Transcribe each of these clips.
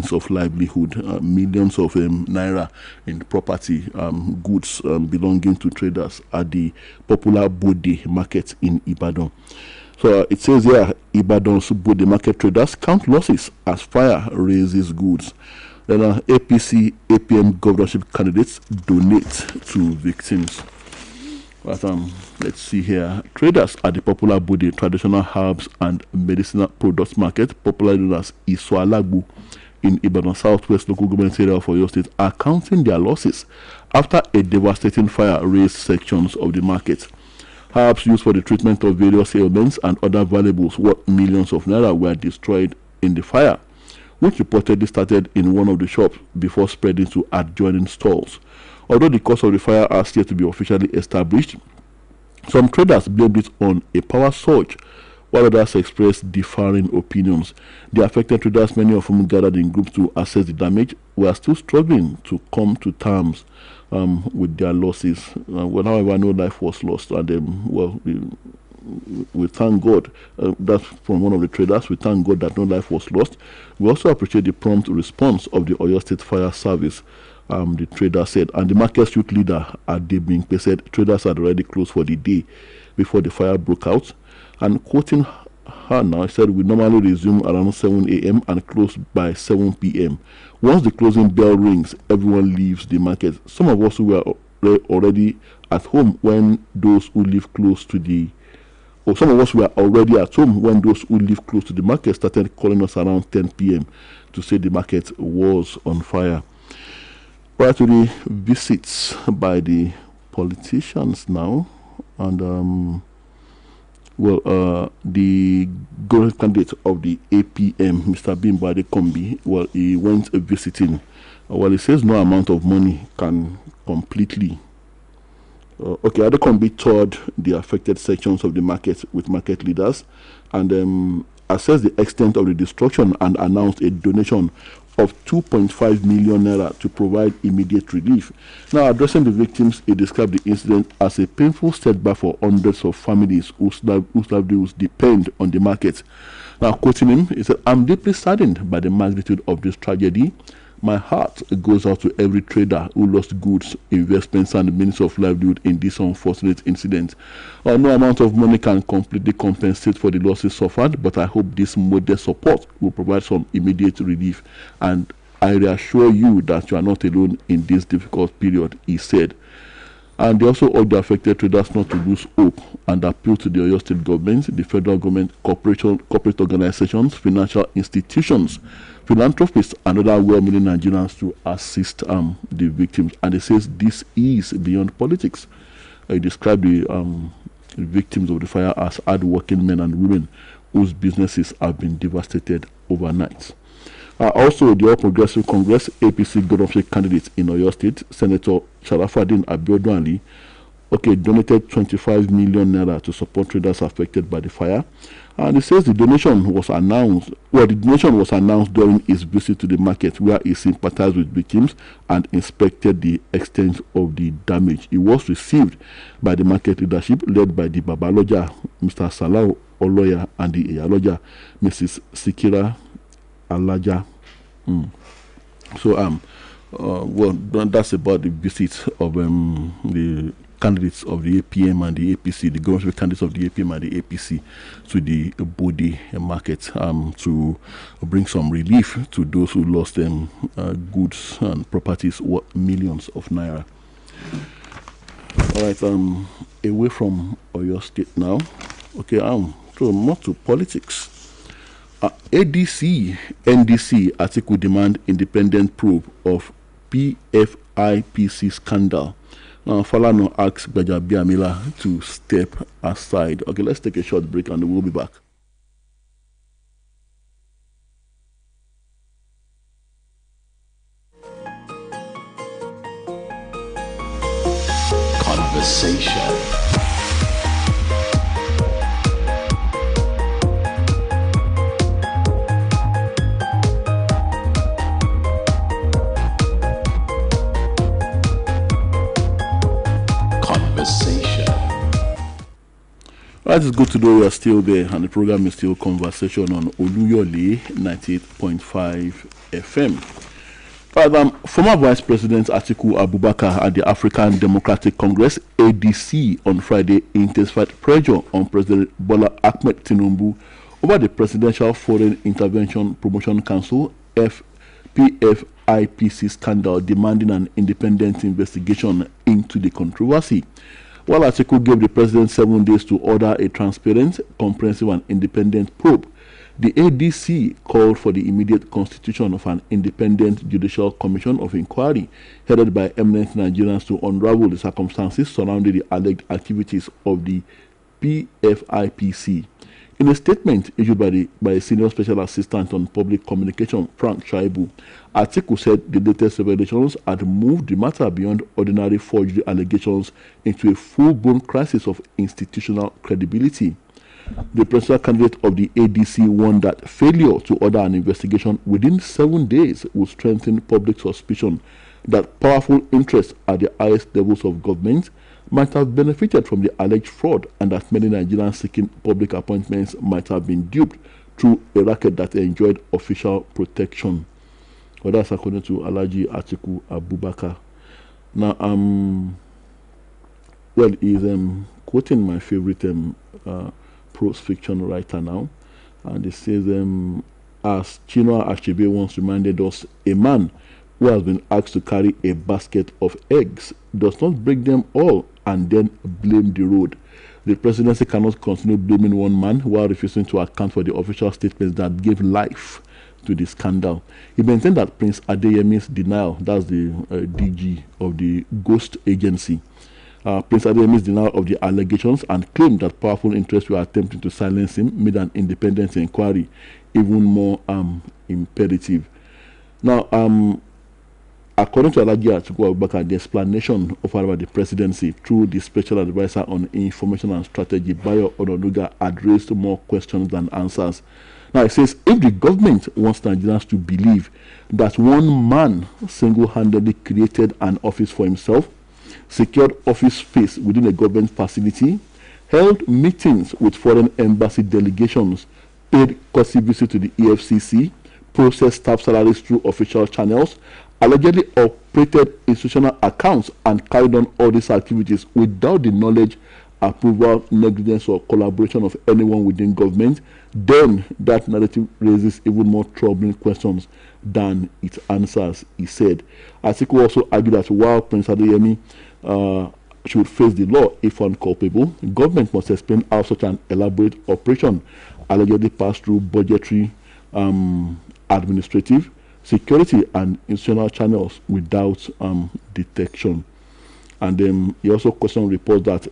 means of livelihood, millions of naira in property, goods belonging to traders at the popular Bode market in Ibadan. So it says here, Ibadan's Bode market traders count losses as fire raises goods. Then APC, APM governorship candidates donate to victims. But let's see here. Traders at the popular Bode traditional herbs and medicinal products market, popularly known as Isualagbu, in Ibadan Southwest local government area of Oyo State, are counting their losses after a devastating fire razed sections of the market. Herbs used for the treatment of various ailments and other valuables worth millions of naira were destroyed in the fire, which reportedly started in one of the shops before spreading to adjoining stalls. Although the cause of the fire has yet to be officially established, some traders blamed it on a power surge, while others expressed differing opinions. The affected traders, many of whom gathered in groups to assess the damage, were still struggling to come to terms with their losses. However, no life was lost, and we thank God. That's from one of the traders. We thank God that no life was lost. We also appreciate the prompt response of the Oyo State Fire Service. The trader said, and the market youth leader at Debing said traders had already closed for the day before the fire broke out. And quoting her now, said, we normally resume around 7 a.m. and close by 7 p.m. Once the closing bell rings, everyone leaves the market. Some of us who were already at home when those who live close to the some of us were already at home when those who live close to the market started calling us around 10 p.m. to say the market was on fire. Prior to the visits by the politicians now, and the government candidate of the APM, Mr. Bimbo Adekombi, he went visiting. He says no amount of money can completely. Adekombi toured the affected sections of the market with market leaders and assessed the extent of the destruction and announced a donation of 2.5 million naira to provide immediate relief. Now, addressing the victims, he described the incident as a painful setback for hundreds of families whose livelihoods depend on the market. Now, quoting him, he said, I'm deeply saddened by the magnitude of this tragedy. My heart goes out to every trader who lost goods, investments, and means of livelihood in this unfortunate incident. No amount of money can completely compensate for the losses suffered, but I hope this modest support will provide some immediate relief. And I reassure you that you are not alone in this difficult period, he said. And they also urged the affected traders not to lose hope and appeal to the Oyo State government, the federal government, corporate organizations, financial institutions, philanthropists, and other well-meaning Nigerians to assist the victims. And it says this is beyond politics. He described the victims of the fire as hard-working men and women whose businesses have been devastated overnight. Also, the All Progressive Congress APC governorship candidate in Oyo State, Senator Sharafaddin Abiodun Ali, donated 25 million naira to support traders affected by the fire. And he says the donation was announced. The donation was announced during his visit to the market, where he sympathized with victims and inspected the extent of the damage. It was received by the market leadership, led by the Babaloja, Mr. Salah Oloya, and the Eyaloja, Mrs. Sikira Alaja. That's about the visit of the candidates of the APM and the APC, the government candidates of the APM and the APC to the Bode market to bring some relief to those who lost them goods and properties worth millions of naira. All right, away from Oyo State now. So more to politics. ADC, NDC article demand independent probe of PFIPC scandal. Now, Falano asks Gbajabiamila to step aside. Okay, let's take a short break and we'll be back. Conversation. That is good to know you are still there, and the program is still Conversation on Oluyole 98.5 FM. Former Vice President Atiku Abubakar at the African Democratic Congress (ADC) on Friday intensified pressure on President Bola Ahmed Tinubu over the Presidential Foreign Intervention Promotion Council (PFIPC) scandal, demanding an independent investigation into the controversy. While Atiku gave the president 7 days to order a transparent, comprehensive, and independent probe, the ADC called for the immediate constitution of an independent judicial commission of inquiry headed by eminent Nigerians to unravel the circumstances surrounding the alleged activities of the PFIPC. In a statement issued by a senior special assistant on public communication, Frank Shaibu, Atiku said the latest revelations had moved the matter beyond ordinary forgery allegations into a full-blown crisis of institutional credibility. The presidential candidate of the ADC warned that failure to order an investigation within 7 days would strengthen public suspicion that powerful interests at the highest levels of government might have benefited from the alleged fraud, and that many Nigerians seeking public appointments might have been duped through a racket that enjoyed official protection. Well, that's according to Alhaji Atiku Abubakar. Now, he's quoting my favorite prose fiction writer now, and it says, as Chinua Achebe once reminded us, a man who has been asked to carry a basket of eggs does not break them all and then blame the road. The presidency cannot continue blaming one man while refusing to account for the official statements that gave life to the scandal. He maintained that Prince Adeyemi's denial, that's the DG of the ghost agency, Prince Adeyemi's denial of the allegations and claimed that powerful interests were attempting to silence him made an independent inquiry even more imperative. Now, according to Alhaji Atiku Abubakar, the explanation offered by the presidency through the special advisor on information and strategy, Bayo Ononuga, had raised more questions than answers. Now, it says, if the government wants Nigerians to believe that one man single-handedly created an office for himself, secured office space within a government facility, held meetings with foreign embassy delegations, paid courtesy visit to the EFCC, processed staff salaries through official channels, allegedly operated institutional accounts, and carried on all these activities without the knowledge, approval, negligence, or collaboration of anyone within government, then that narrative raises even more troubling questions than it answers, he said. Atiku also argued that while Prince Adeyemi should face the law if found culpable, government must explain how such an elaborate operation allegedly passed through budgetary, administrative, security, and institutional channels without detection. And then he also questioned reports that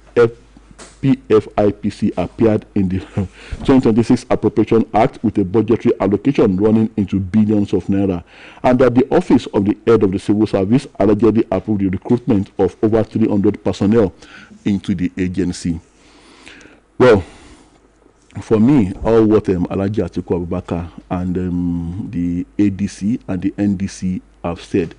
PFIPC appeared in the 2026 Appropriation Act with a budgetary allocation running into billions of naira, and that the office of the head of the civil service allegedly approved the recruitment of over 300 personnel into the agency. Well, for me, all what Alhaji Atiku Abubakar and the ADC and the NDC have said,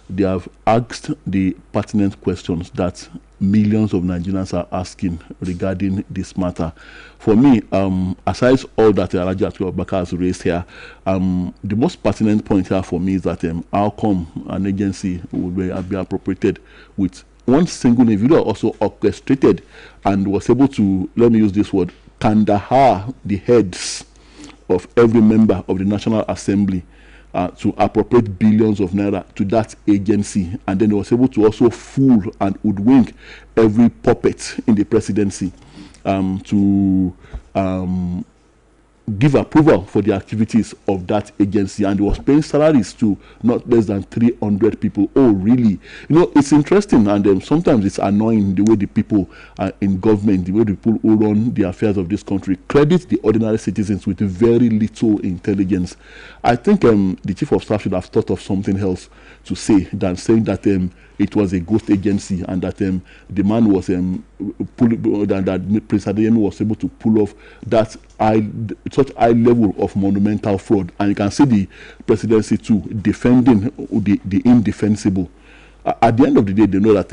they have asked the pertinent questions that millions of Nigerians are asking regarding this matter. For me, aside all that Alhaji Atiku Abubakar has raised here, the most pertinent point here for me is that how come an agency would be appropriated with one single individual also orchestrated and was able to, let me use this word, Kandahar the heads of every member of the National Assembly to appropriate billions of naira to that agency, and then he was able to also fool and hoodwink every puppet in the presidency to give approval for the activities of that agency, and he was paying salaries to not less than 300 people. Oh, really? You know, it's interesting, and sometimes it's annoying the way the people in government, the way the people who run the affairs of this country credit the ordinary citizens with very little intelligence. I think the chief of staff should have thought of something else to say than saying that it was a ghost agency and that the man was that Prince Adeyemi was able to pull off that such high level of monumental fraud. And you can see the presidency too defending the indefensible. At the end of the day, they know that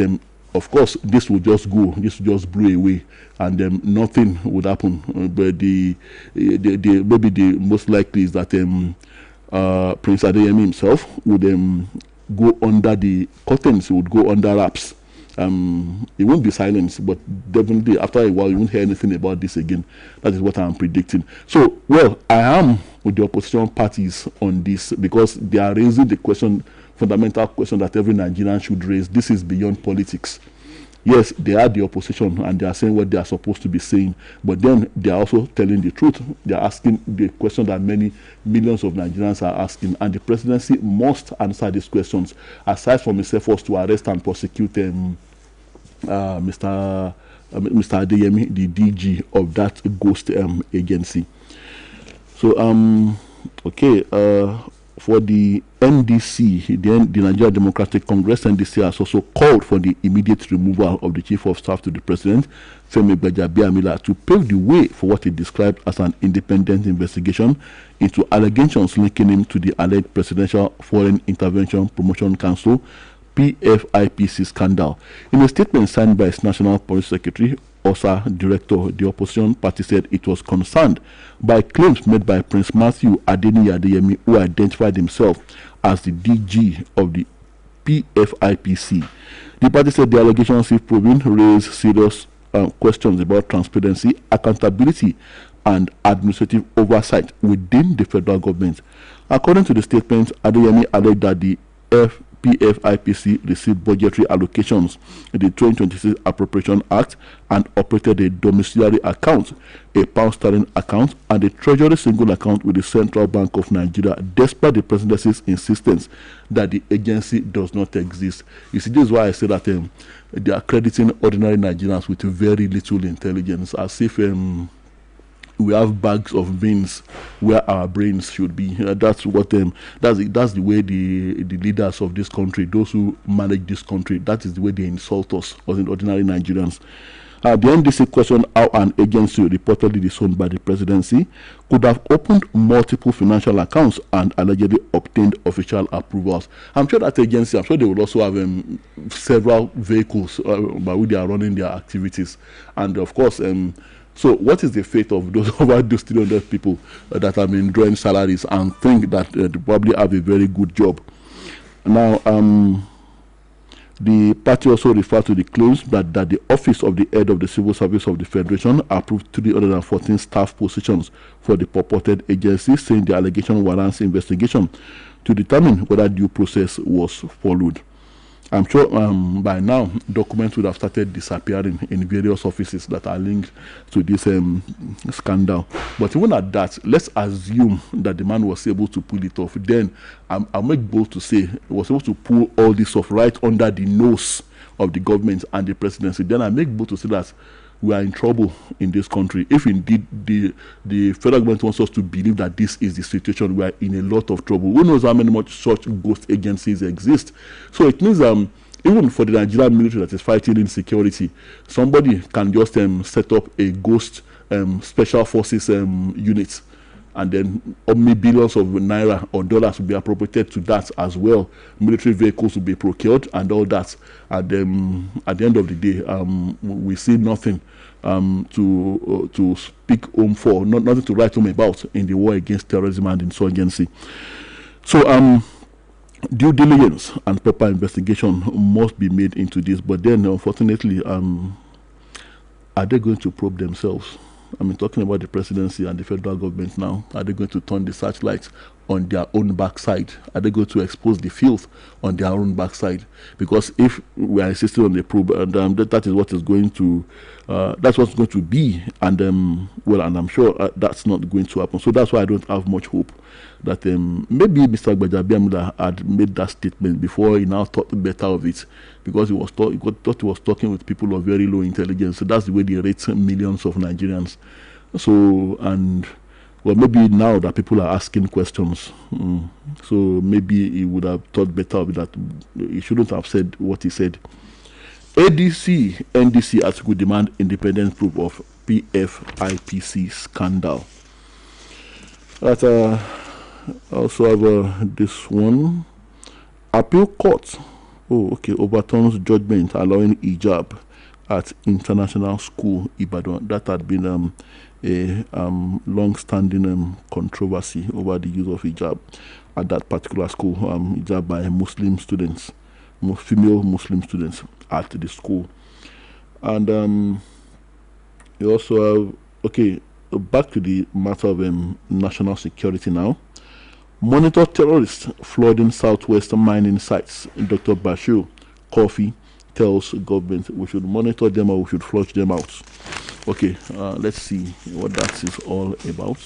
of course, this will just go, this will just blow away, and nothing would happen. But the maybe the most likely is that Prince Adeyemi himself would go under the curtains, he would go under wraps. It won't be silenced, but definitely after a while you won't hear anything about this again. That is what I'm predicting. So, well, I am with the opposition parties on this because they are raising the question, fundamental question that every Nigerian should raise. This is beyond politics. Yes, they are the opposition and they are saying what they are supposed to be saying, but then they are also telling the truth. They are asking the question that many millions of Nigerians are asking, and the presidency must answer these questions, aside from its efforts to arrest and prosecute Mr. Adeyemi, the DG of that ghost agency. So, okay, for the NDC, the Nigeria Democratic Congress, NDC has also called for the immediate removal of the Chief of Staff to the President, Femi Gbajabiamila, to pave the way for what he described as an independent investigation into allegations linking him to the alleged Presidential Foreign Intervention Promotion Council PFIPC scandal. In a statement signed by its National Police Secretary, OSA Director, the opposition party said it was concerned by claims made by Prince Matthew Adeyemi, who identified himself as the DG of the PFIPC. The party said the allegations, if proven, raise serious questions about transparency, accountability, and administrative oversight within the federal government. According to the statement, Adeyemi alleged that the PFIPC received budgetary allocations in the 2026 Appropriation Act and operated a domiciliary account, a pound sterling account, and a treasury single account with the Central Bank of Nigeria, despite the presidency's insistence that the agency does not exist. You see, this is why I say that they are crediting ordinary Nigerians with very little intelligence, as if we have bags of beans where our brains should be. That's what that's the way the leaders of this country, those who manage this country, that is the way they insult us, as in ordinary Nigerians. The NDC questioned how an agency reportedly disowned by the presidency could have opened multiple financial accounts and allegedly obtained official approvals. I'm sure that agency, I'm sure they will also have several vehicles by which they are running their activities. And of course, so what is the fate of those over those 300 people that have been drawing salaries and think that they probably have a very good job? Now, the party also referred to the claims that the office of the head of the civil service of the Federation approved 314 staff positions for the purported agency, saying the allegation warrants investigation to determine whether due process was followed. I'm sure by now documents would have started disappearing in various offices that are linked to this scandal. But even at that, let's assume that the man was able to pull it off. Then I'll make bold to say he was able to pull all this off right under the nose of the government and the presidency. Then I make bold to say that we are in trouble in this country. If indeed the federal government wants us to believe that this is the situation, we are in a lot of trouble. Who knows how many much such ghost agencies exist? So it means even for the Nigerian military that is fighting insecurity, somebody can just set up a ghost special forces unit, and then billions of naira or dollars will be appropriated to that as well. Military vehicles will be procured and all that. And at the end of the day, we see nothing to speak home for, nothing to write home about in the war against terrorism and insurgency. So due diligence and proper investigation must be made into this. But then, unfortunately, are they going to probe themselves? I mean, talking about the presidency and the federal government now, are they going to turn the searchlights on their own backside? Are they going to expose the filth on their own backside? Because if we are insisting on the probe, and that is what is going to, that's what's going to be, and well, and I'm sure that's not going to happen. So that's why I don't have much hope that maybe Mr. Gbajabiamila had made that statement before he now thought better of it, because he thought he was talking with people of very low intelligence. So that's the way they rate millions of Nigerians. So, and well, maybe now that people are asking questions, so maybe he would have thought better of it, that he shouldn't have said what he said. NDC article demand independent proof of PFIPC scandal. That also have this one. Appeal court overturns judgment allowing hijab at international school Ibadan. That had been a long-standing controversy over the use of hijab at that particular school. Hijab by Muslim students, female Muslim students at the school. And you also have, back to the matter of national security now. Monitor terrorists flooding southwest mining sites. Dr. Bashir Kofi tells government we should monitor them or we should flush them out. Let's see what that is all about.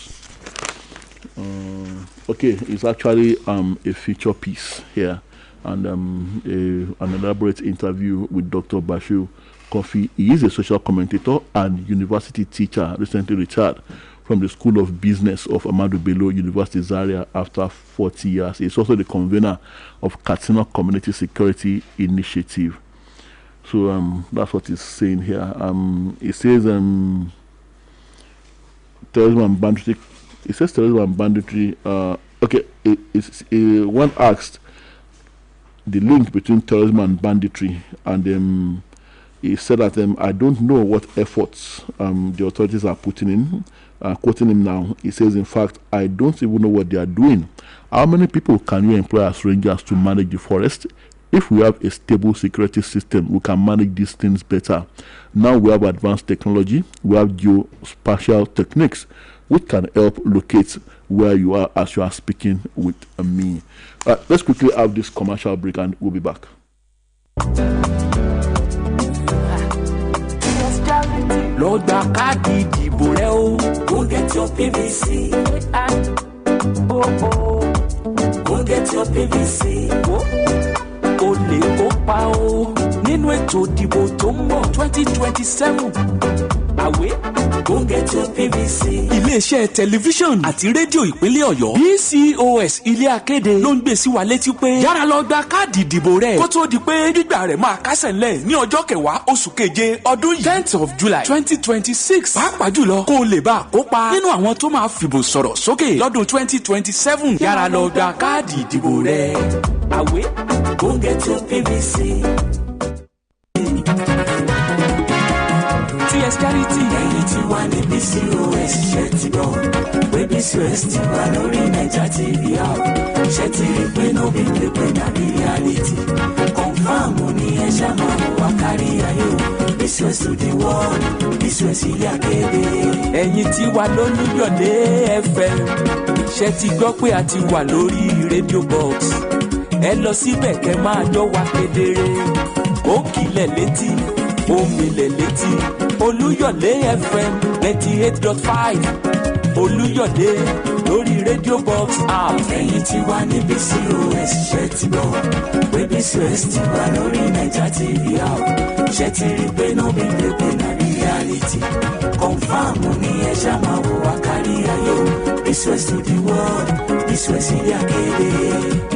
It's actually a feature piece here, and an elaborate interview with Dr. Bashir Kofi. He is a social commentator and university teacher, recently retired from the School of Business of Ahmadu Bello University Zaria after 40 years. He's also the convener of Katsina Community Security Initiative. So that's what he's saying here. It says terrorism and banditry. It says terrorism and banditry. One asked the link between terrorism and banditry, and he said that I don't know what efforts the authorities are putting in. Quoting him now, he says, in fact, I don't even know what they are doing. How many people can you employ as rangers to manage the forest? If we have a stable security system, we can manage these things better. Now we have advanced technology, we have geospatial techniques, which can help locate where you are as you are speaking with me. Let's quickly have this commercial break and we'll be back. Lord, go get your PVC. Go get your PVC. O lè kópa o nínú ètò ìdìbò tó ń bọ̀ 2027. Go get your PVC. Iléeṣẹ́ tẹlifíṣàn àti rédíò ìpínlẹ̀ Ọ̀yọ́ BCOS Ilé Akéde ló ń gbé sí wa létí pé yára lọ gba káàdì ìdìbò rẹ kó tó di pé gbígbà rẹ̀ máa kásẹ̀ ńlẹ̀ ní ọjọ́ 10 oṣù keje ọdún yìí 10th of July 2026. Pàápàá jùlọ kó o lè bá a kópa nínú àwọn tó máa fìbò sọ̀rọ̀ sókè lọ́dún 2027. Yára lọ gba káàdì ìdìbò rẹ. Go get your PVC. TS Charity. Ẹ̀yin tí wà ní BCOS ṣe ti gbọ́. Pé BCOS ti wà lórí Naija TV app. Ṣé ti rí pé no be play play na be reality. Confirm ni ẹ ṣá máa wá kárí ayé o. BCOS to the world. BCOS Ilé Akéde. Ẹ̀yin tí wà l'Oluyole FM. Ṣé ti gbọ́ pé a ti wà lórí Radio Box. Ẹ lọ síbẹ̀ kẹ́ máa jọ wá kedere. Ó kilẹ̀ létí, ó milẹ̀ létí. Oluyole FM 98.5. Oluyole lórí Radio Box app. Ẹ̀yin tí wà ní BCOS ṣe ti gbọ́. Pé BCOS ti wà lórí Naija TV app. Ṣé ti rí pé no be play play na reality. Confirm ni ẹ ṣá máa wò wá kárí ayé o. BCOS to the world. BCOS Ilé Akéde.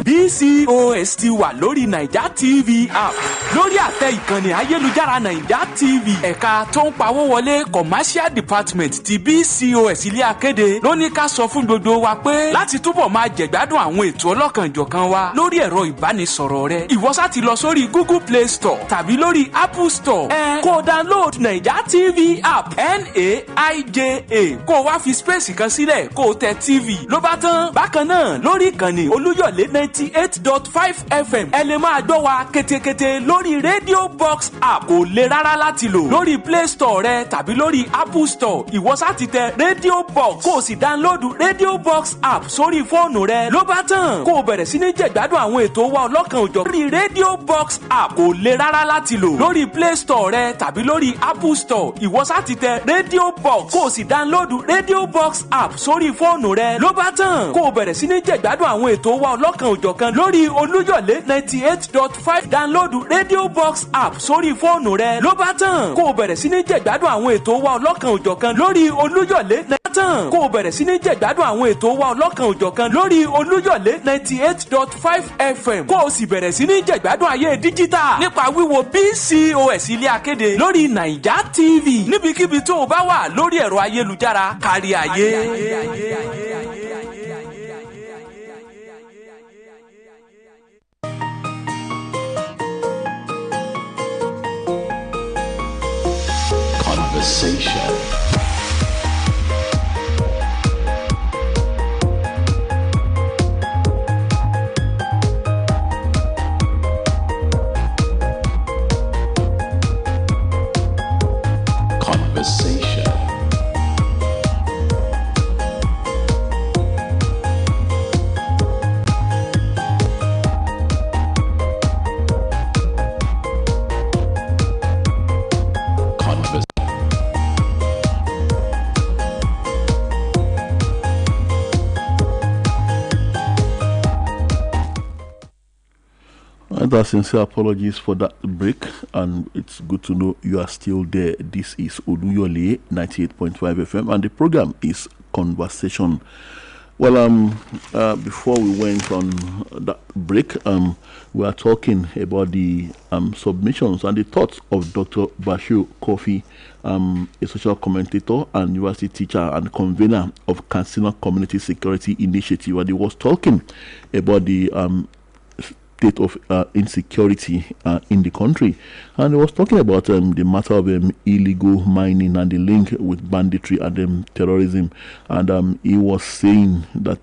BCOS ti wà lórí Naija TV app. Lórí àtẹ ìkànnì ayélujára Naija TV. Ẹ̀ka tó ń pawó wọlé commercial department ti BCOS Ilé Akéde ló ní ká sọ fún gbogbo wa pé láti túbọ̀ máa jẹ̀gbádùn àwọn ètò ọlọ́kanjọ̀kan wa lórí ẹ̀rọ ìbánisọ̀rọ̀ rẹ. Ìwọ sá ti lọ sórí Google Play Store tàbí lórí Apple Store. Kó o download Naija TV app NAIJA kó o wá fi space kan sílẹ̀ kó o tẹ TV ló bá tán. Bákan náà lórí ìkànnì Oluyole 98.5 FM ẹ lè máa gbọ́ wa ketekete lórí Radio Box app. Kò le rárá láti lò lórí Play Store rẹ tàbí lórí Apple Store. Ìwọ sá ti tẹ Radio Box kó o sì dáńlódù Radio Box app sórí fóònù rẹ ló bá tán. Kó o bẹ̀rẹ̀ sí ní jẹ̀gbádùn àwọn ètò wa ọlọ́kan òjọ̀ lórí Radio Box app. Kò le rárá láti lò lórí Play Store rẹ tàbí lórí Apple Store. Ìwọ sá ti tẹ Radio Box kó o sì dáńlódù Radio Box app sórí fóònù rẹ ló bá tán. Kó o bẹ̀rẹ̀ sí ní jẹ̀gbádùn àwọn ètò wa ọlọ́kan òjọ̀kan lórí Oluyole 98.5. Dáńlódù Radio Box app sórí fóònù rẹ ló bá tán. Kó o bẹ̀rẹ̀ sí ní jẹ̀gbádùn àwọn ètò wa ọlọ́kan òjọ̀kan lórí Oluyole tán. Kó o bẹ̀rẹ̀ sí ní jẹ̀gbádùn àwọn ètò wa ọlọ́kan òjọ̀kan lórí Oluyole 98.5 FM. Kó o sì bẹ̀rẹ̀ sí ní jẹ̀gbádùn ayé díjítà nípa wíwo BCOS Ilé Akéde lórí Naija TV níbikíbi tó o bá wà lórí ẹ̀rọ ayélujára kárí ayé. Conversation. Sincere apologies for that break, and it's good to know you are still there. This is Oluyole 98.5 FM, and the program is Conversation. Well, before we went on that break, we are talking about the submissions and the thoughts of Dr. Bashir Kofi, a social commentator and university teacher and convener of Katsina Community Security Initiative, and he was talking about the state of insecurity in the country, and he was talking about the matter of illegal mining and the link with banditry and terrorism, and he was saying that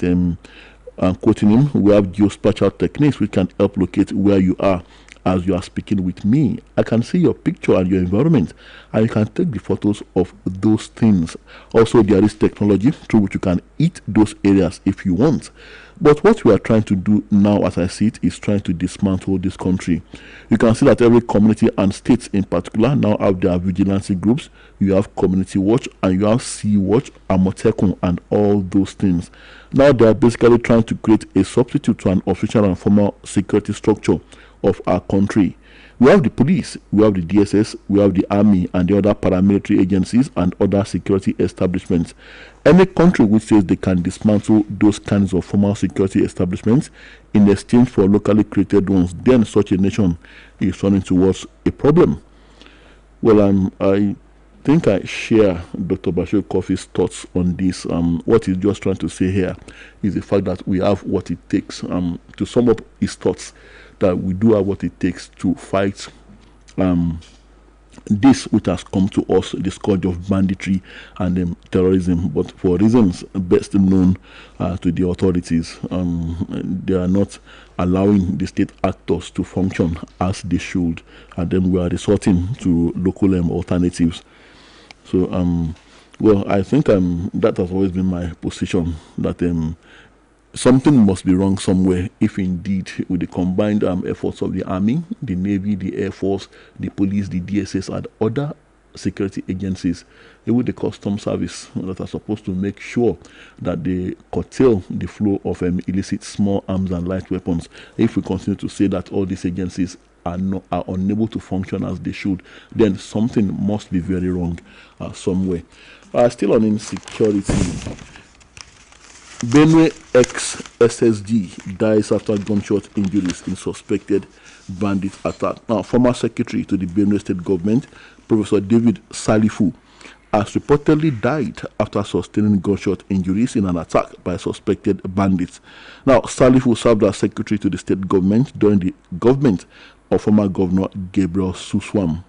quoting him, we have geospatial techniques which can help locate where you are as you are speaking with me. I can see your picture and your environment, and you can take the photos of those things. Also, there is technology through which you can eat those areas if you want. But what we are trying to do now, as I see it, is trying to dismantle this country. You can see that every community and states in particular now have their vigilante groups. You have Community Watch, and you have Sea Watch, Amotekun, and all those things. Now they are basically trying to create a substitute to an official and formal security structure of our country. We have the police, we have the DSS, we have the army and the other paramilitary agencies and other security establishments. Any country which says they can dismantle those kinds of formal security establishments in exchange for locally created ones, then such a nation is running towards a problem. Well, I think I share Dr. Bashir Kofi's thoughts on this. What he's just trying to say here is the fact that we have what it takes. To sum up his thoughts, that we do have what it takes to fight this which has come to us, the scourge of banditry and terrorism, but for reasons best known to the authorities, they are not allowing the state actors to function as they should, and then we are resorting to local alternatives. So, well, I think that has always been my position, that something must be wrong somewhere if indeed with the combined efforts of the Army, the Navy, the Air Force, the police, the DSS and other security agencies, even the Customs Service that are supposed to make sure that they curtail the flow of illicit small arms and light weapons. If we continue to say that all these agencies are unable to function as they should, then something must be very wrong somewhere. Still on insecurity, Benue ex-SSG dies after gunshot injuries in suspected bandit attack. Now, former secretary to the Benue state government, Professor David Salifu, has reportedly died after sustaining gunshot injuries in an attack by suspected bandits. Now, Salifu served as secretary to the state government during the government of former Governor Gabriel Suswam.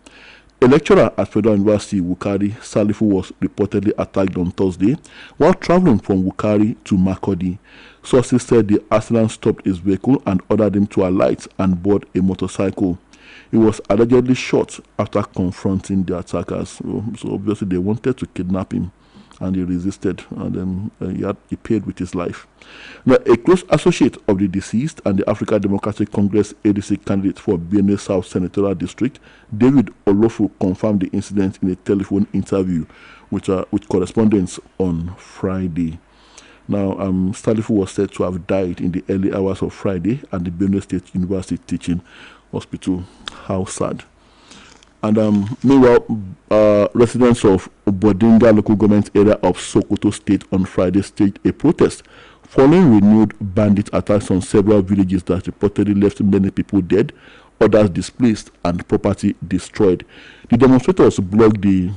A lecturer at Federal University Wukari, Salifu, was reportedly attacked on Thursday while traveling from Wukari to Makurdi. Sources said the assailant stopped his vehicle and ordered him to alight and board a motorcycle. He was allegedly shot after confronting the attackers. So obviously they wanted to kidnap him, and he resisted, and then he paid with his life. Now, a close associate of the deceased and the African Democratic Congress ADC candidate for Benue South Senatorial District, David Olofu, confirmed the incident in a telephone interview with correspondents on Friday. Now, Salifu was said to have died in the early hours of Friday at the Benue State University Teaching Hospital. How sad. And meanwhile, residents of Bodinga local government area of Sokoto State on Friday staged a protest following renewed bandit attacks on several villages that reportedly left many people dead, others displaced, and property destroyed. The demonstrators blocked the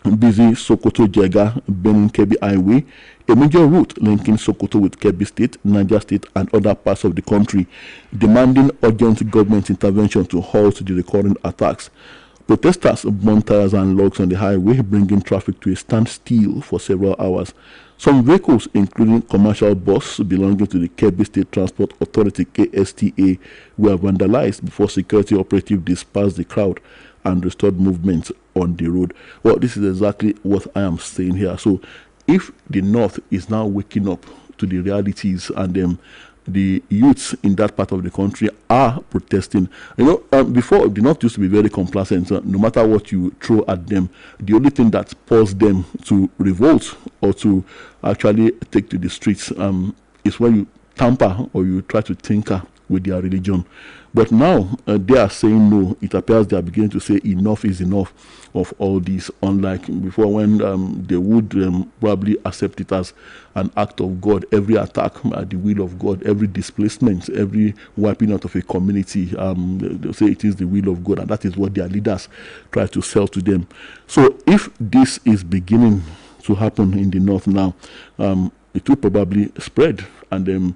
busy Sokoto Jega Benin Kebbi Highway, a major route linking Sokoto with Kebbi State, Niger State, and other parts of the country, demanding urgent government intervention to halt the recurring attacks. Protesters burned tires and logs on the highway, bringing traffic to a standstill for several hours. Some vehicles, including commercial buses belonging to the Kebbi State Transport Authority (KSTA), were vandalized before security operatives dispersed the crowd and restored movement on the road. Well, this is exactly what I am saying here. So, if the North is now waking up to the realities and the youths in that part of the country are protesting. Before, the North used to be very complacent. No matter what you throw at them, the only thing that caused them to revolt or to actually take to the streets is when you tamper or you try to tinker with their religion. But now they are saying no. It appears they are beginning to say enough is enough of all this, unlike before when they would probably accept it as an act of God. Every attack at the will of God, every displacement, every wiping out of a community, they'll say it is the will of God, and that is what their leaders try to sell to them. So if this is beginning to happen in the North now, it will probably spread, and then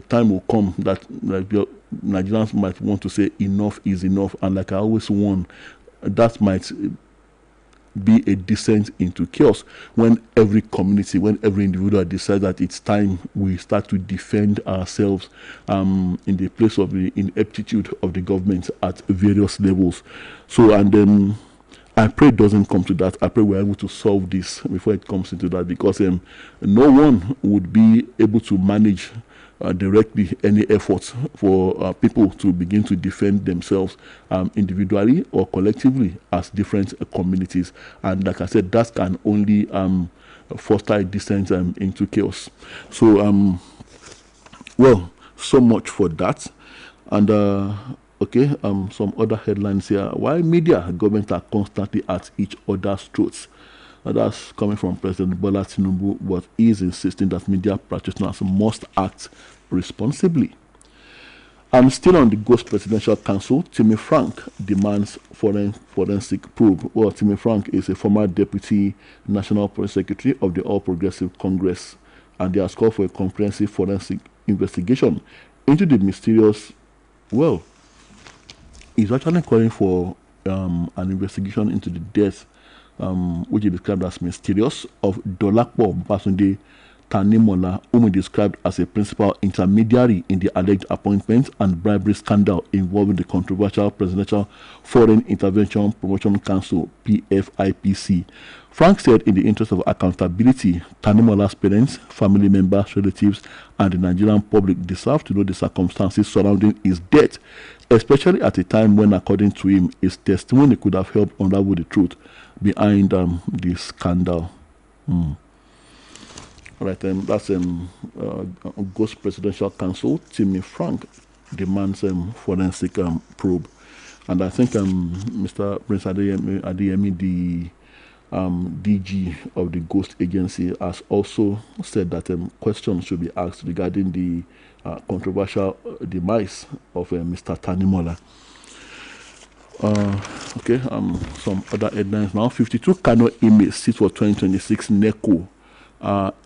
time will come that Nigerians might want to say enough is enough, and like I always warn, that might be a descent into chaos when every community, when every individual decides that it's time we start to defend ourselves in the place of the ineptitude of the government at various levels. So, and then I pray it doesn't come to that. I pray we're able to solve this before it comes into that, because no one would be able to manage directly any efforts for people to begin to defend themselves individually or collectively as different communities. And like I said, that can only foster a descent into chaos. So, well, so much for that. And okay, some other headlines here. Why media and government are constantly at each other's throats. That's coming from President Bola Tinubu, but he is insisting that media practitioners must act responsibly. And still on the Ghost Presidential Council, Timmy Frank demands forensic probe. Well, Timmy Frank is a former deputy national press secretary of the All Progressive Congress, and they have called for a comprehensive forensic investigation into the mysterious, well, he's actually calling for an investigation into the death which he described as mysterious, of Dolapo Basunde Tanimola, whom he described as a principal intermediary in the alleged appointment and bribery scandal involving the controversial Presidential Foreign Intervention Promotion Council (PFIPC). Frank said, in the interest of accountability, Tanimola's parents, family members, relatives, and the Nigerian public deserve to know the circumstances surrounding his death, especially at a time when, according to him, his testimony could have helped unravel the truth behind the scandal. Right, that's Ghost Presidential Council. Timmy Frank demands forensic probe, and I think Mr. Prince Adeyemi, the DG of the Ghost Agency, has also said that questions should be asked regarding the controversial demise of Mr. Tanimola. Okay, some other headlines now. 52 Kano inmates sit for 2026 NECO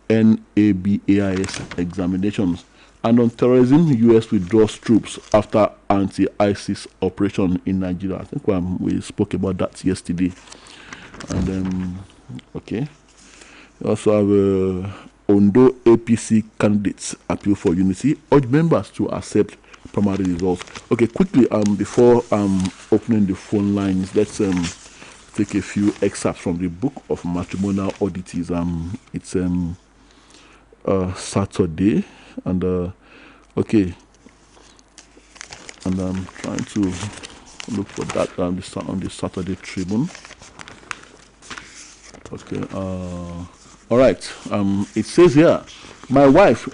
NABAIS examinations. And on terrorism, U.S. withdraws troops after anti-ISIS operation in Nigeria. I think we spoke about that yesterday. And okay, we also have Ondo APC candidates appeal for unity, urge members to accept primary results. Okay, quickly, before opening the phone lines, let's take a few excerpts from the book of matrimonial oddities. It's Saturday, and okay, and I'm trying to look for that on the Saturday Tribune. Okay, all right. It says here, my wife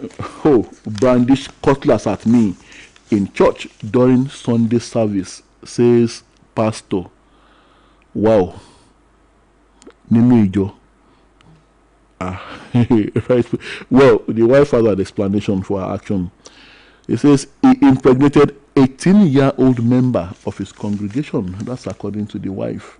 brandished cutlass at me in church during Sunday service, says pastor. Wow. Nínú ìjọ. Right. Well, the wife has an explanation for her action. It says he impregnated 18-year-old member of his congregation. That's according to the wife.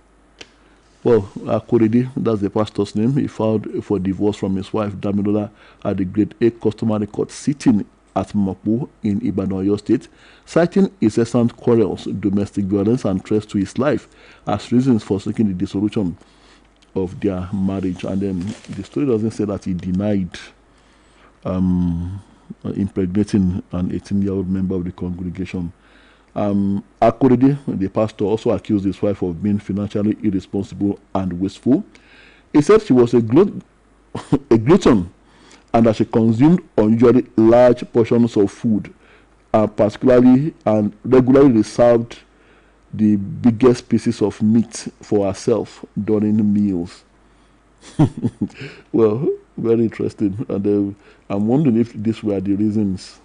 Well, Akorede, that's the pastor's name. He filed for divorce from his wife, Damilola, at the Grade A customary court sitting at Mopo in Ibadan, Oyo State, citing incessant quarrels, domestic violence, and threats to his life as reasons for seeking the dissolution of their marriage. And then the story doesn't say that he denied impregnating an 18-year-old member of the congregation. Akorede, the pastor, also accused his wife of being financially irresponsible and wasteful. He said she was a glutton and that she consumed unusually large portions of food, particularly and regularly reserved the biggest pieces of meat for herself during meals. Well, very interesting. And I'm wondering if these were the reasons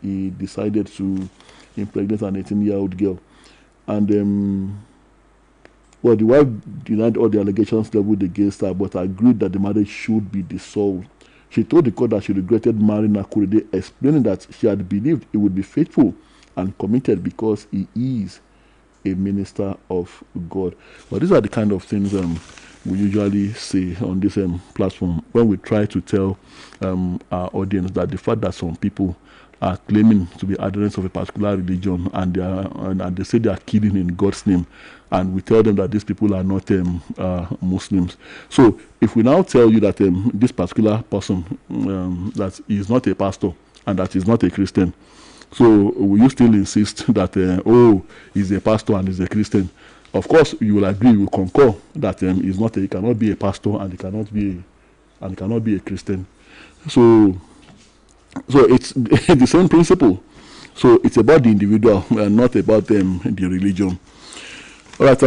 he decided to impregnate an 18-year-old girl. And well, the wife denied all the allegations leveled against her, but agreed that the marriage should be dissolved. She told the court that she regretted marrying Akorede, explaining that she had believed he would be faithful and committed because he is a minister of God. But these are the kind of things we usually say on this platform when we try to tell our audience that the fact that some people are claiming to be adherents of a particular religion and they say they are killing in God's name, and we tell them that these people are not Muslims. So if we now tell you that this particular person that is not a pastor and that is not a Christian, so will you still insist that he's a pastor and he's a Christian? Of course, you will agree, you will concur that he cannot be a pastor and he cannot be a Christian. So it's the same principle. So it's about the individual and not about the religion. All right,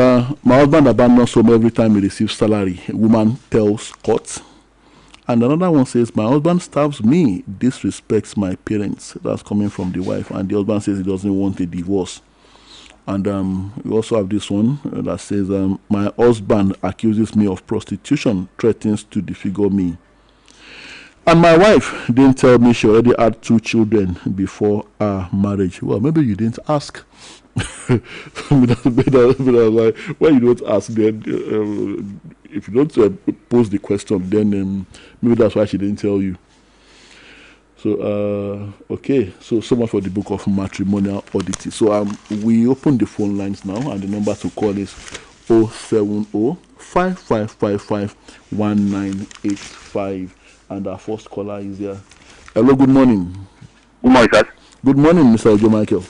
my husband abandons home every time he receives salary. A woman tells court. And another one says, my husband starves me, disrespects my parents. That's coming from the wife. And the husband says he doesn't want a divorce. And we also have this one that says, my husband accuses me of prostitution, threatens to disfigure me. And my wife didn't tell me she already had 2 children before our marriage. Well, maybe you didn't ask. When you don't ask, then if you don't pose the question, then maybe that's why she didn't tell you. So okay, so much for the book of matrimonial oddity. So we open the phone lines now, and the number to call is 070-5555-1985. And our first caller is here. Hello, good morning. Good morning, sir. Good morning, Mr. Ojo Michael.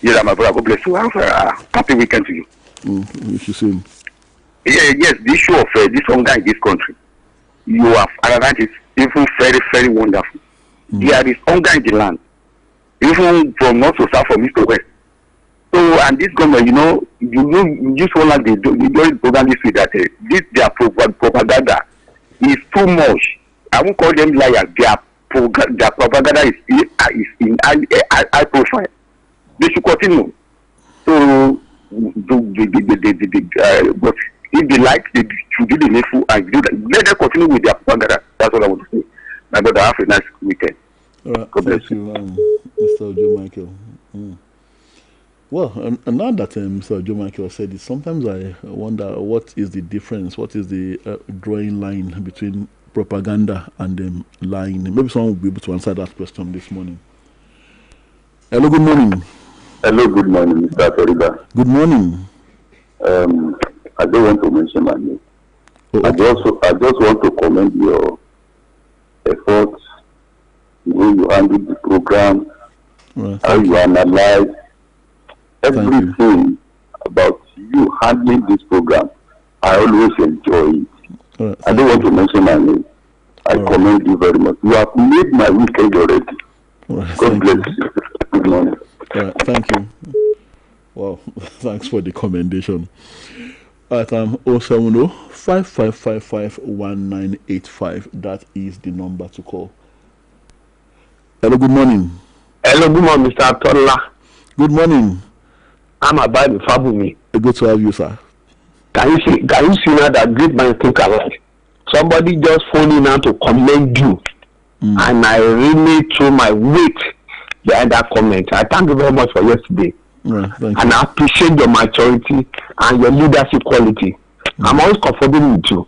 Yes, my brother. God bless you. Have a happy weekend to you. What you saying? Yes, the issue of this hunger in this country, you have analyzed it even very, very wonderful. There is hunger in the land, even from north to south, from east to west. So, and this government, you just want like they do program this with that their propaganda is too much. I won't call them liars. Their propaganda is in high profile. They should continue. So, but if they like, they should do the needful and do that. Let them continue with their propaganda. That's what I want to say. My brother, have a nice weekend. All right, God bless you, Mr. Ojo Michael. Well, and now that Mr. Ojo Michael said it, sometimes I wonder what is the difference, what is the drawing line between propaganda and lying. Maybe someone will be able to answer that question this morning. Hello, good morning. Hello, good morning, Mr. Toriba. Good morning. I don't want to mention my name. Okay. I just want to commend your efforts, the way you handle the program, how you analyze everything about you handling this program. I always enjoy it. I don't want to mention my name. I commend you very much. You have made my weekend already. God bless you. Good morning. Thank you. Wow, thanks for the commendation. At 070-5555-1985. That is the number to call. Hello, good morning. Hello, good morning, Mr. Tola. Good morning. I'm about to Fabumi. Good to have you, sir. Can you see now that great man think alike? Somebody just phoned in now to commend you, and I really threw my weight behind that comment. I thank you very much for yesterday. Thank you. And I appreciate your maturity and your leadership quality. I'm always comfortable with you.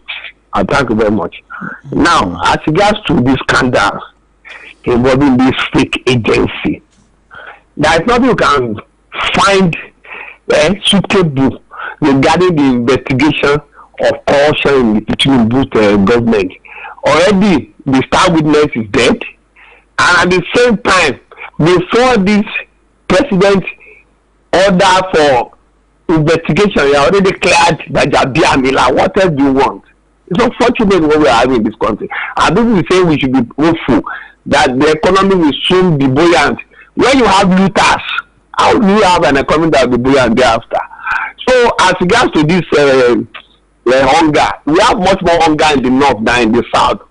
I thank you very much. Now, as regards to this scandal, involving this fake agency. There is nothing you can find suitable regarding the investigation of corruption in the Tinubu government. Already, the star witness is dead, and at the same time, before this president order for investigation, you already declared that Jabiamila. What else do you want? It's unfortunate what we are having in this country. And people say we should be hopeful that the economy will soon be buoyant. When you have looters, how do you have an economy that will be buoyant thereafter? So, as regards to this hunger, we have much more hunger in the north than in the south.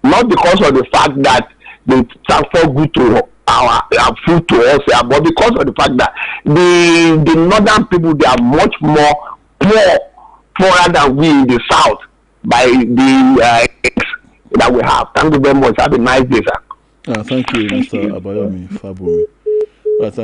Not because of the fact that they transfer good to our food to us, but because of the fact that the northern people, they are much more poorer than we in the south by the that we have. Thank you very much. Have a nice day, sir. Thank you, Mr. Abayomi Fabumi. But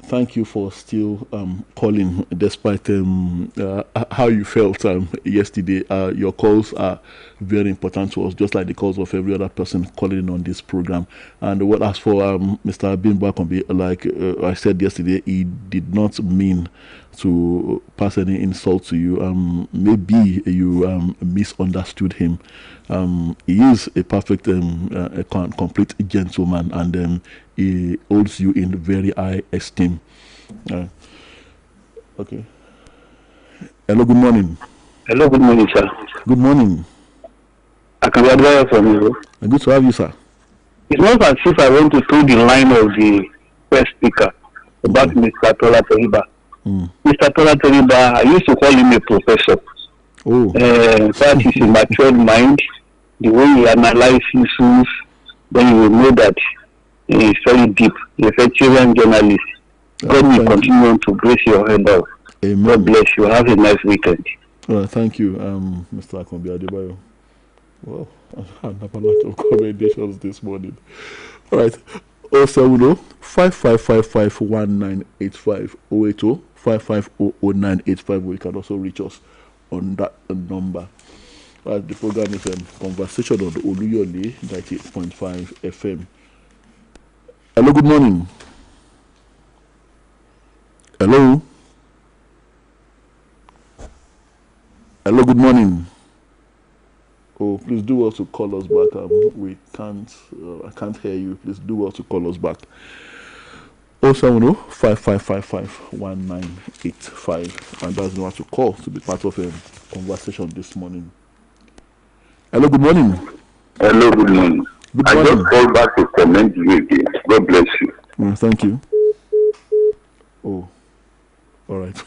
thank you for still calling despite how you felt yesterday. Your calls are very important to us, just like the calls of every other person calling on this program. And what as for Mr. Abimbakombi, like I said yesterday, he did not mean to pass any insult to you. Maybe you misunderstood him. He is a perfect, a complete gentleman, and he holds you in very high esteem. Okay. Hello, good morning. Hello, good morning, sir. Good morning. I can be advised from you. Good to have you, sir. It's not as if I want to throw the line of the first speaker about Mr. Tola Teriba. Mr. Tola Teriba, I used to call him a professor. That is a matured mind. The way he analyzes issues, then you will know that he is very deep. He is a Chilean journalist. God will continue to grace your head out. Amen. God bless you. Have a nice weekend. Thank you, Mr. Akombi Adebayo. Well, I have a lot of commendations this morning. All right. 070 5555 1985 080 5500 We can also reach us on that number. The program is Conversation on Oluyole 98.5 FM. Hello, good morning. Hello. Hello, good morning. Oh, please do well to call us back. We can't. I can't hear you. Please do well to call us back. 070 5555 1985 and that's the one to call to be part of a conversation this morning. Hello, good morning. Hello, good morning. Good I morning. just called back to comment you again. God bless you. Thank you. Oh, all right.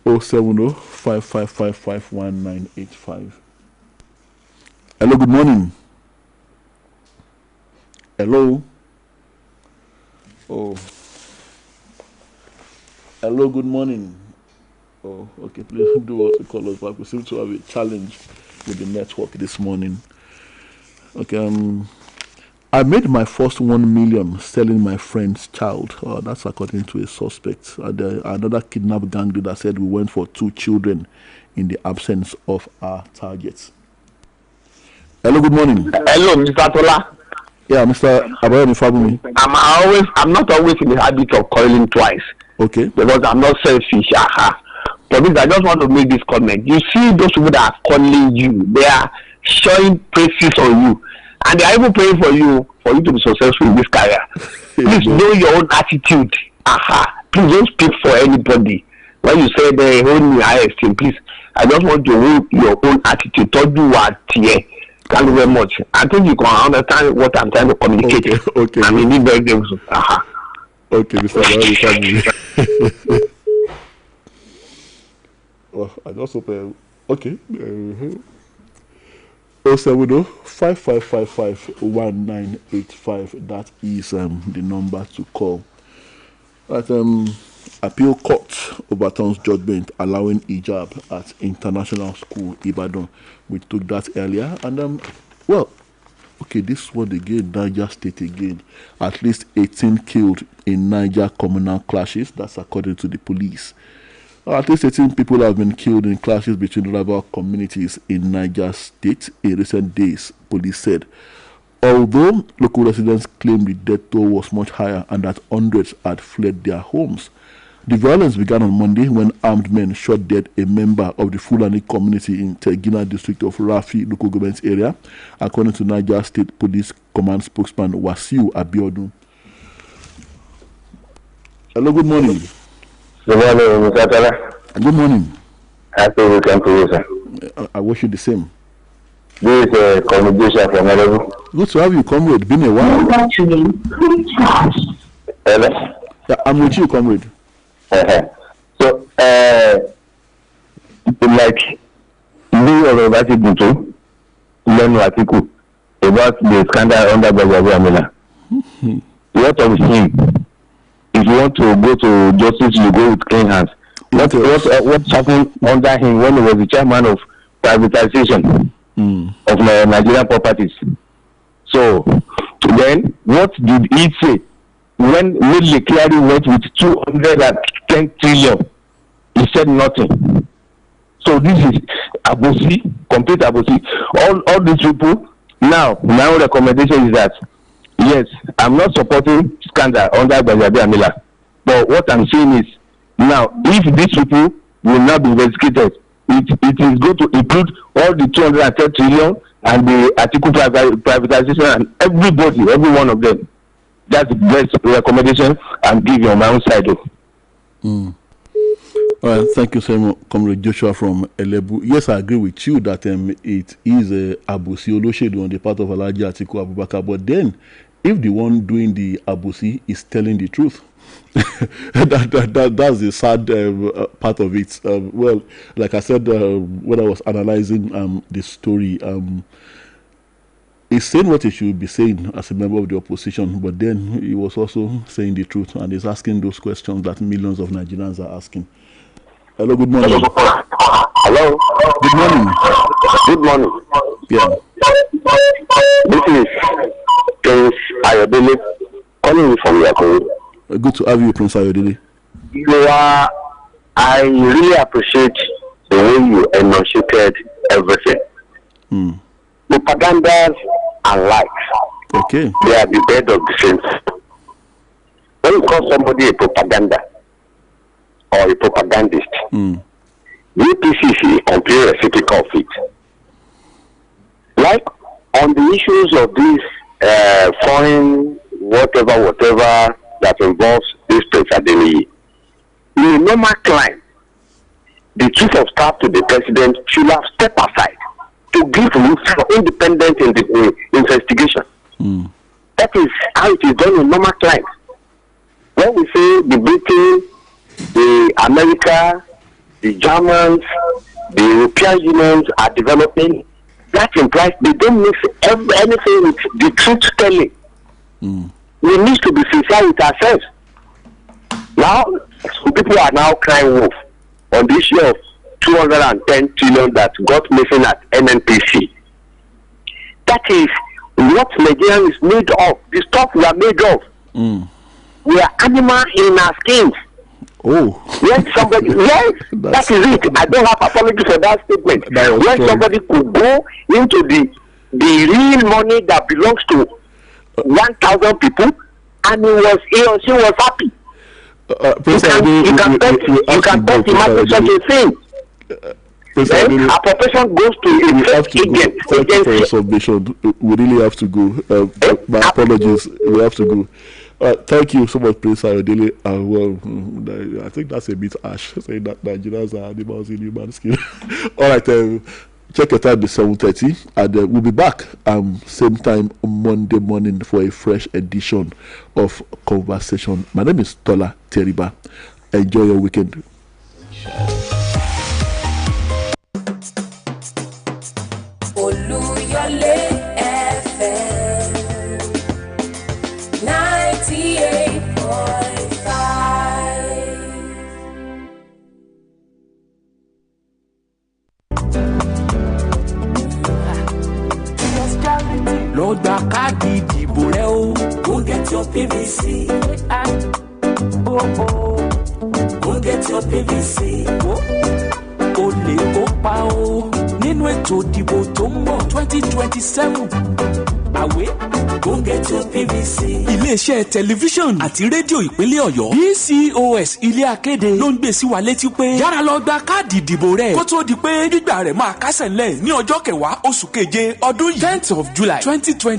070 5555 1985. Hello, good morning. Hello. Oh. Hello, good morning. Oh, okay. Please do also call us back. We seem to have a challenge with the network this morning. Okay. I made my first 1 million selling my friend's child. That's according to a suspect. Another kidnap gang leader said we went for 2 children in the absence of our targets. Hello, good morning. Hello, Mr. Tola. Yeah, Mr. Abayomi Fabumi. I'm not always in the habit of calling twice. Okay. Because I'm not selfish. For this, I just want to make this comment. You see those people that are calling you, they are showing praises on you. And they are even praying for you to be successful in this career. Please know your own attitude. Please don't speak for anybody. When you say they hold me high esteem, please, I just want you to hold your own attitude. Don't do what here. Thank you very much. I think you can understand what I'm trying to communicate. Okay. I mean, very grateful. Okay, Mr. Abayomi. Well, I just hope. Okay. 070 5555 1985. That is the number to call. At appeal court overturns judgment allowing hijab at international school Ibadan. We took that earlier, and well, okay, this one again, Niger State again. At least 18 killed in Niger communal clashes. That's according to the police. At least 18 people have been killed in clashes between rival communities in Niger State in recent days, police said. although local residents claim the death toll was much higher and that hundreds had fled their homes. The violence began on Monday when armed men shot dead a member of the Fulani community in Tegina district of Rafi local government area, according to Niger State Police Command spokesman Wasiu Abiodun. Hello, good morning. Good morning, Mr. Tala. Good morning. Happy weekend to you, sir. I wish you the same. This is communication from Enugu. Good to have you, comrade. Been a while. Hello? Yeah, I'm with you, comrade. So, like, you already go to learn article about the scandal under Amila. What of him? If you want to go to justice, you go with clean hands. What happened under him when he was the chairman of privatization of Nigerian properties? So, then, what did he say when Midley clearly went with 210 trillion? He said nothing. So this is Abosi, complete Abosi. All these people, now, my own recommendation is that, yes, I'm not supporting scandal under Gbajabi Amila. But what I'm saying is, now, if these people will not be investigated, it is going to include all the 210 trillion and the article privatization and everybody, every one of them. That's the best recommendation I'm giving on my own side. All right, thank you so much, Comrade Joshua from Elebu. Yes, I agree with you that it is Abusi Oluyole on the part of Alhaji Atiku Abubakar. But then, if the one doing the Abusi is telling the truth, that's the sad part of it. Well, like I said when I was analyzing the story, he's saying what he should be saying as a member of the opposition, but then he was also saying the truth, and he's asking those questions that millions of Nigerians are asking. Hello, good morning. Hello. Good morning. Good morning. Yeah. This is Prince Ayodele calling you from Yakuri. Good to have you, Prince Ayodele. I really appreciate the way you enunciated everything. Propagandas are likes. Okay. They are the bed of the fence. When you call somebody a propaganda or a propagandist, UPC is a complete reciprocal of it. Like on the issues of this foreign whatever that involves this Prince Adeniyi, in a normal climb, the chief of staff to the president should have stepped aside to give room for independent investigation. That is how it is done in normal climes. When we say the Britain, the America, the Germans, the European Unions are developing, that implies they don't mix anything with the truth telling. We need to be sincere with ourselves. Now, some people are now crying wolf on the issue of 210 trillion that got missing at NNPC. That is what Nigeria is made of. The stuff we are made of. We are animals in our skins. Oh. When somebody, yes, that is it. I don't have apology for that statement. When somebody could go into the real money that belongs to 1,000 people, and he or she was happy. You can imagine such a thing. Then appropriation goes to a agent. Thank you for your submission. We really have to go. My apologies. We have to go. Thank you so much, Prince Ayodele. Well, I think that's a bit harsh, saying that Nigerians are animals in human skin. All right, check your time, it's 7:30, and we'll be back same time on Monday morning for a fresh edition of Conversation. My name is Tola Teriba. Enjoy your weekend. Oluyole FM 98.5. Lọ gba káàdì ìdìbò rẹ o. Go get your PVC. Go get your PVC. O lè kópa o nínú ètò ìdìbò tó ń bọ̀ 2027. kàwé go get your PVC. iléeṣẹ́ tẹlifíṣàn àti rédíò ìpínlẹ̀ ọ̀yọ́ BCOS ilé akéde ló ń gbé sí wa létí pé yára lọ gba káàdì ìdìbò rẹ kó tó di pé gbígbà rẹ̀ máa kásẹ̀ ńlẹ̀ ní ọjọ́ 10 oṣù keje ọdún yìí 10th of July 2020.